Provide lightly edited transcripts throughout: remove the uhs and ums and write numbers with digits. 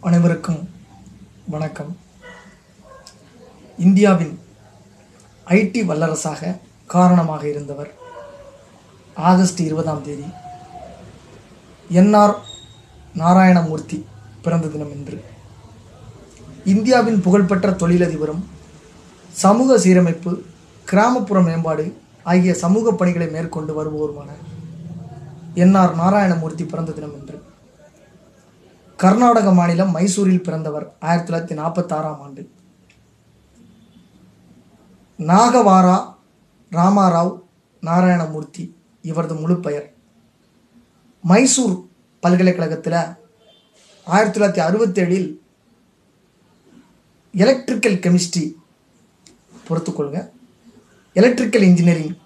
அனைவருக்கும் வணக்கம். இந்தியாவின் ஐடி வல்லரசாக காரணமாக இருந்தவர் ஆகஸ்ட் 20 என்ஆர் நாராயணமூர்த்தி பிறந்த தினம் என்று. இந்தியாவின் புகழ்பெற்ற தொழிலதிபரும் சமூக சீரமைப்பு, கிராமப்புற மேம்பாடு ஆகிய சமூக பணிகளை மேற்கொண்டு வருபவருமான என்ஆர் நாராயணமூர்த்தி பிறந்த தினம் என்று. கர்நாடக மாநிலம் மைசூரில் பிறந்தவர் 1946 நாகவாரா ராமாராவ் நாராயணமூர்த்தி இவரது முழு பெயர். மைசூர் பல்கலைக்கழகத்தில் 1967 எலக்ட்ரிக்கல் கெமிஸ்ட்ரி பொறுத்துக்கொள்க எலக்ட்ரிக்கல் இன்ஜினியரிங்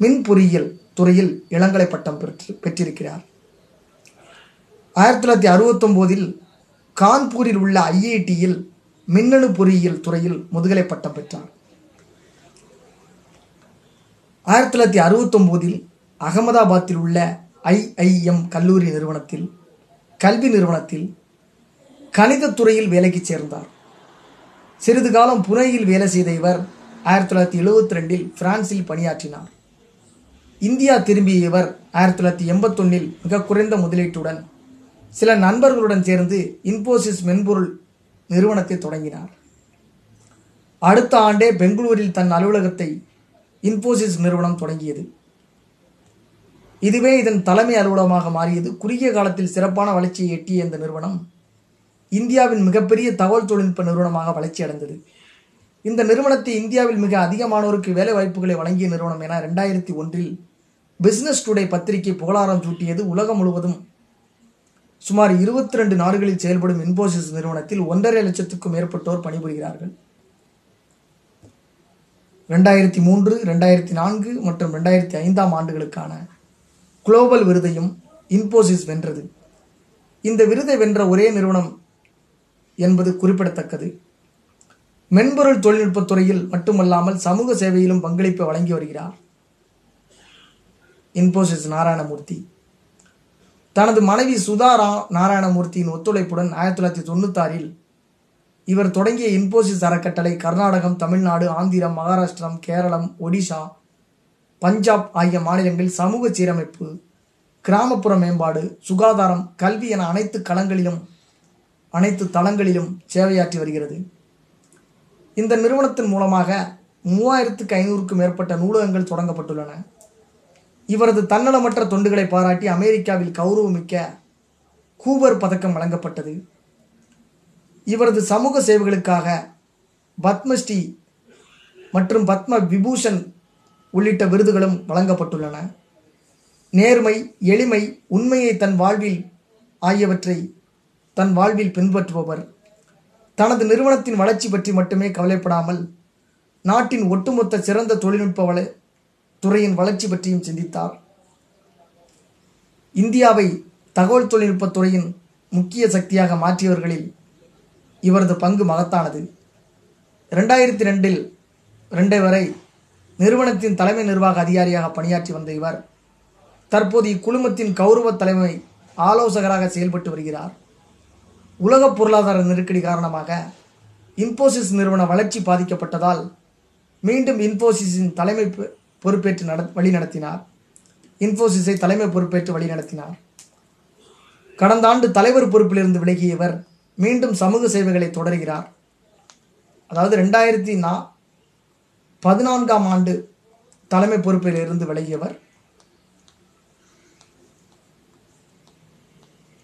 மின் பொறியியல் துறையில் இளங்கலை பட்டம் பெற்றிருக்கிறார். 1969 கான்பூரில் உள்ள ஐஐடியில் மின்னணு பொறியியல் துறையில் முதுகலை பட்டம் பெற்றார். 1969 அகமதாபாத்தில் உள்ள IIM கல்லூரி கல்வி நிறுவனத்தில் கணித துறையில் வேலைக்கு சேர்ந்தார். சிறிது காலம் புனேயில் வேலை செய்த இவர் 1972 பிரான்சில் பணியாற்றினார். இந்தியா திரும்பிய இவர் 1981 மிக குறைந்த முதலீட்டுடன் சில நண்பர்களுடன் சேர்ந்து இன்போசிஸ் மென்பொருள் நிறுவனத்தை தொடங்கினார். அடுத்த ஆண்டே பெங்களூரில் தன் அலுவலகத்தை இன்போசிஸ் நிறுவனம் தொடங்கியது. இதுவே இதன் தலைமை அலுவலகமாக மாறியது. குறுகிய காலத்தில் சிறப்பான வளர்ச்சியை எட்டிய இந்த நிறுவனம் இந்தியாவின் மிகப்பெரிய தகவல் தொழில்நுட்ப நிறுவனமாக வளர்ச்சி அடைந்தது. இந்த நிறுவனத்தை இந்தியாவில் மிக அதிகமானோருக்கு வேலை வாய்ப்புகளை வழங்கிய நிறுவனம் என 2001 பிசினஸ் டுடே பத்திரிகை புகழாரம் சூட்டியது. உலகம் முழுவதும் சுமார் 22 நாடுகளில் செயல்படும் இன்போசிஸ் நிறுவனத்தில் 1.5 லட்சத்துக்கும் மேற்பட்டோர் பணிபுரிகிறார்கள். 2003, 2004 மற்றும் 2005 ஆண்டுகளுக்கான குளோபல் விருதையும் இன்போசிஸ் வென்றது. இந்த விருதை வென்ற ஒரே நிறுவனம் என்பது குறிப்பிடத்தக்கது. மென்பொருள் தொழில்நுட்பத் துறையில் மட்டுமல்லாமல் சமூக சேவையிலும் பங்களிப்பை வழங்கி வருகிறார் இன்போசிஸ் நாராயணமூர்த்தி. தனது மனைவி சுதா நாராயணமூர்த்தியின் ஒத்துழைப்புடன் 1996 இவர் தொடங்கிய இன்போசிஸ் அறக்கட்டளை கர்நாடகம், தமிழ்நாடு, ஆந்திரம், மகாராஷ்டிரம், கேரளம், ஒடிஷா, பஞ்சாப் ஆகிய மாநிலங்களில் சமூக சீரமைப்பு, கிராமப்புற மேம்பாடு, சுகாதாரம், கல்வி என அனைத்து தளங்களிலும் சேவையாற்றி வருகிறது. இந்த நிறுவனத்தின் மூலமாக 3500க்கும் மேற்பட்ட நூலகங்கள் தொடங்கப்பட்டுள்ளன. இவரது தன்னலமற்ற தொண்டுகளை பாராட்டி அமெரிக்காவில் கௌரவமிக்க கூபர் பதக்கம் வழங்கப்பட்டது. இவரது சமூக சேவைகளுக்காக பத்மஸ்ரீ மற்றும் பத்ம விபூஷன் உள்ளிட்ட விருதுகளும் வழங்கப்பட்டுள்ளன. நேர்மை, எளிமை, உண்மையை ஆகியவற்றை தன் வாழ்வில் பின்பற்றுபவர். தனது நிறுவனத்தின் வளர்ச்சி பற்றி மட்டுமே கவலைப்படாமல் நாட்டின் ஒட்டுமொத்த சிறந்த தொழில்நுட்ப துறையின் வளர்ச்சி பற்றியும் சிந்தித்தார். இந்தியாவை தகவல் தொழில்நுட்பத் துறையின் முக்கிய சக்தியாக மாற்றியவர்களில் இவரது பங்கு மகத்தானது. 2002 வரை நிறுவனத்தின் தலைமை நிர்வாக அதிகாரியாக பணியாற்றி வந்த இவர் தற்போது இக்குழுமத்தின் கௌரவ தலைமை ஆலோசகராக செயல்பட்டு வருகிறார். உலக பொருளாதார நெருக்கடி காரணமாக இன்போசிஸ் நிறுவன வளர்ச்சி பாதிக்கப்பட்டதால் மீண்டும் இன்போசிஸை தலைமை பொறுப்பேற்று வழிநடத்தினார். கடந்த ஆண்டு தலைவர் பொறுப்பிலிருந்து விலகிய இவர் மீண்டும் சமூக சேவைகளை தொடர்கிறார். அதாவது 2014 தலைமை பொறுப்பில் இருந்து விலகியவர்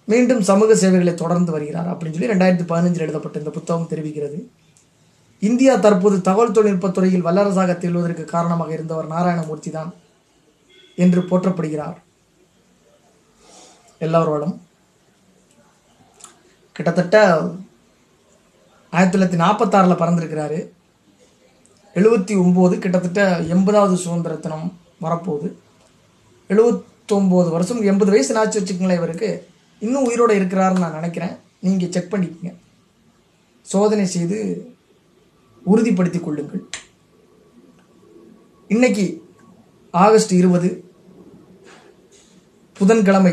மீண்டும் சமூக சேவைகளை தொடர்ந்து வருகிறார் அப்படின்னு சொல்லி 2015 எழுதப்பட்ட இந்த புத்தகம் தெரிவிக்கிறது. இந்தியா தற்போது தகவல் தொழில்நுட்பத் துறையில் வல்லரசாக திகழ்வதற்கு காரணமாக இருந்தவர் நாராயணமூர்த்தி தான் என்று போற்றப்படுகிறார் எல்லோரோடும். கிட்டத்தட்ட 1946 பிறந்திருக்கிறாரு. 79 கிட்டத்தட்ட 80வது சுதந்திர தினம் வரப்போகுது. 79 வருஷம், 80 வயசு நாச்சு வச்சுக்கங்களேன். இவருக்கு இன்னும் உயிரோடு இருக்கிறாருன்னு நான் நினைக்கிறேன். நீங்கள் செக் பண்ணிக்கங்க, சோதனை செய்து உறுதிப்படுத்திக் கொள்ளுங்கள். இன்னைக்கு ஆகஸ்ட் 20 புதன்கிழமை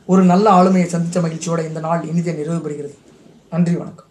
ஒரு நல்ல ஆளுமையை சந்தித்த மகிழ்ச்சியோட இந்த நாள் இனிதே நிறைவு பெறுகிறது. நன்றி, வணக்கம்.